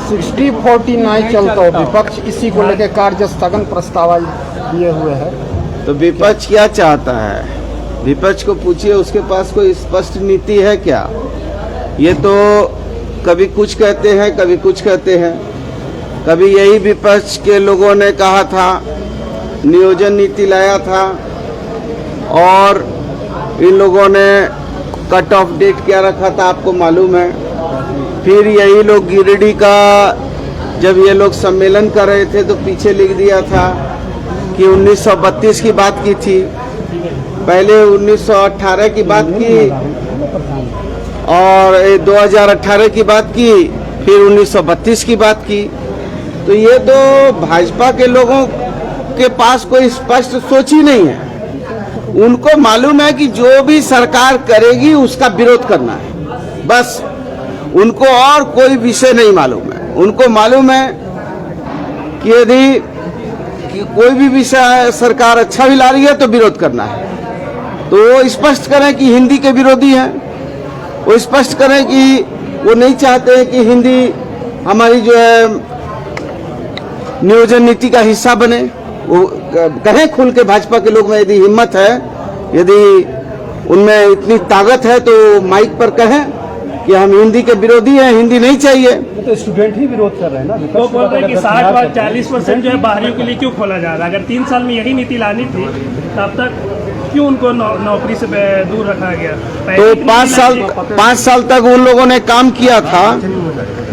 60-40 नहीं चलता, विपक्ष इसी को लेकर कार्य स्थगन प्रस्ताव दिए हुए है। तो विपक्ष क्या चाहता है? विपक्ष को पूछिए, उसके पास कोई स्पष्ट नीति है क्या? ये तो कभी कुछ कहते हैं, कभी कुछ कहते हैं। कभी यही विपक्ष के लोगों ने कहा था, नियोजन नीति लाया था, और इन लोगों ने कट ऑफ डेट क्या रखा था आपको मालूम है। फिर यही लोग गिरिडीह का जब ये लोग सम्मेलन कर रहे थे तो पीछे लिख दिया था कि 1932 की बात की थी, पहले 1918 की बात की, और 2018 की बात की, फिर 1932 की बात की। तो ये तो भाजपा के लोगों के पास कोई स्पष्ट सोच ही नहीं है। उनको मालूम है कि जो भी सरकार करेगी उसका विरोध करना है, बस। उनको और कोई विषय नहीं मालूम है। उनको मालूम है कि यदि कोई भी विषय सरकार अच्छा भी ला रही है तो विरोध करना है। तो वो स्पष्ट करें कि हिंदी के विरोधी हैं, वो स्पष्ट करें कि वो नहीं चाहते हैं कि हिंदी हमारी जो है नियोजन नीति का हिस्सा बने। वो कहें खुल के, भाजपा के लोग में यदि हिम्मत है, यदि उनमें इतनी ताकत है तो माइक पर कहें कि हम हिंदी के विरोधी हैं, हिंदी नहीं चाहिए। तो स्टूडेंट ही विरोध कर रहे हैं ना। वो बोल रहे हैं कि 60-40% जो है बाहरियों के लिए क्यों खोला जा रहा है? अगर 3 साल में यही नीति लानी थी तब तक क्यों उनको नौकरी से दूर रखा गया? तो 5 साल तक उन लोगों ने काम किया था,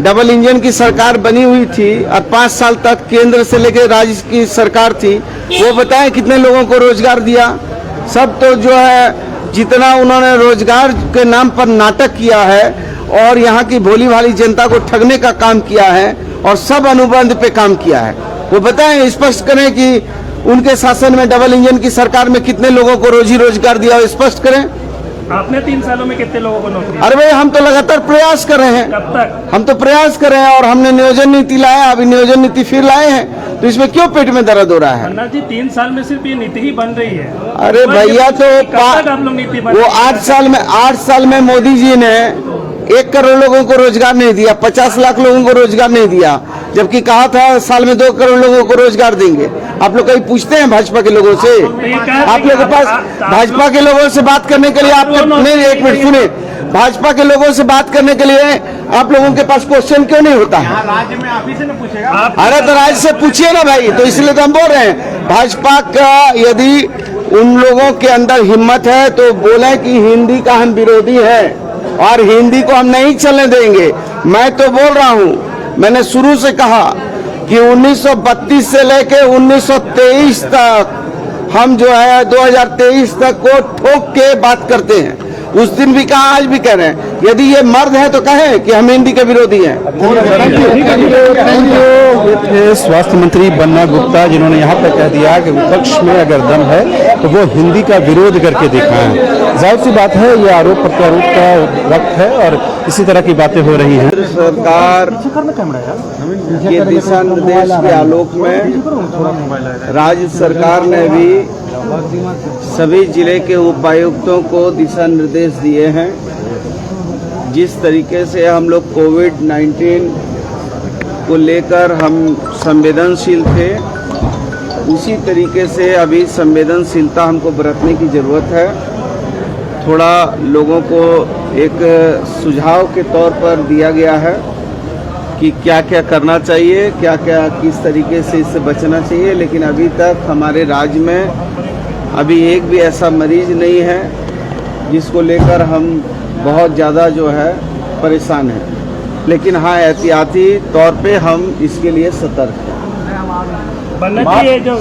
डबल इंजन की सरकार बनी हुई थी, और 5 साल तक केंद्र से लेकर राज्य की सरकार थी। वो बताएं कितने लोगों को रोजगार दिया? सब तो जो है जितना उन्होंने रोजगार के नाम पर नाटक किया है और यहाँ की भोली भाली जनता को ठगने का काम किया है, और सब अनुबंध पे काम किया है। वो बताएं, स्पष्ट करें कि उनके शासन में डबल इंजन की सरकार में कितने लोगों को रोजी रोजगार दिया, वो स्पष्ट करें। आपने 3 सालों में कितने लोगों को नौकरी? अरे भाई, हम तो लगातार प्रयास कर रहे हैं। कब तक? हम तो प्रयास कर रहे हैं, और हमने नियोजन नीति लाया, अभी नियोजन नीति फिर लाए हैं, तो इसमें क्यों पेट में दर्द हो रहा है? अन्ना जी, 3 साल में सिर्फ ये नीति ही बन रही है। अरे भैया, तो आप लोग नीति वो 8 साल में मोदी जी ने 1 करोड़ लोगों को रोजगार नहीं दिया, 50 लाख लोगों को रोजगार नहीं दिया, जबकि कहा था साल में 2 करोड़ लोगों को रोजगार देंगे। आप लोग कहीं पूछते हैं भाजपा के लोगों से? आप लोगों के पास भाजपा के लोगों से बात करने के लिए नहीं, 1 मिनट सुने, भाजपा के लोगों से बात करने के लिए आप लोगों के पास क्वेश्चन क्यों नहीं होता है? राज्य में आप ही से पूछेगा। अरे तो राज्य से पूछिए ना भाई। तो इसलिए तो हम बोल रहे हैं, भाजपा का यदि उन लोगों के अंदर हिम्मत है तो बोले कि हिंदी का हम विरोधी हैं और हिंदी को हम नहीं चलने देंगे। मैं तो बोल रहा हूं, मैंने शुरू से कहा कि 1932 से लेके 1923 तक हम जो है 2023 तक को ठोक के बात करते हैं। उस दिन भी कहा, आज भी कह रहे हैं। यदि ये मर्द है तो कहें कि हम हिंदी के विरोधी हैं। ये थे स्वास्थ्य मंत्री बन्ना गुप्ता, जिन्होंने यहाँ पर कह दिया कि विपक्ष में अगर दम है तो वो हिंदी का विरोध करके दिखाएं। जाहिर सी बात है, ये आरोप प्रत्यारोप का वक्त है और इसी तरह की बातें हो रही हैं। सरकार के दिशा निर्देश के आलोक में राज्य सरकार ने भी सभी जिले के उपायुक्तों को दिशा निर्देश दिए हैं। जिस तरीके से हम लोग कोविड-19 को लेकर हम संवेदनशील थे, उसी तरीके से अभी संवेदनशीलता हमको बरतने की ज़रूरत है। थोड़ा लोगों को एक सुझाव के तौर पर दिया गया है कि क्या क्या करना चाहिए, क्या क्या किस तरीके से इससे बचना चाहिए। लेकिन अभी तक हमारे राज्य में अभी एक भी ऐसा मरीज नहीं है जिसको लेकर हम बहुत ज़्यादा जो है परेशान हैं। लेकिन हाँ, एहतियाती तौर पे हम इसके लिए सतर्क हैं। बन्ना जी, ये जो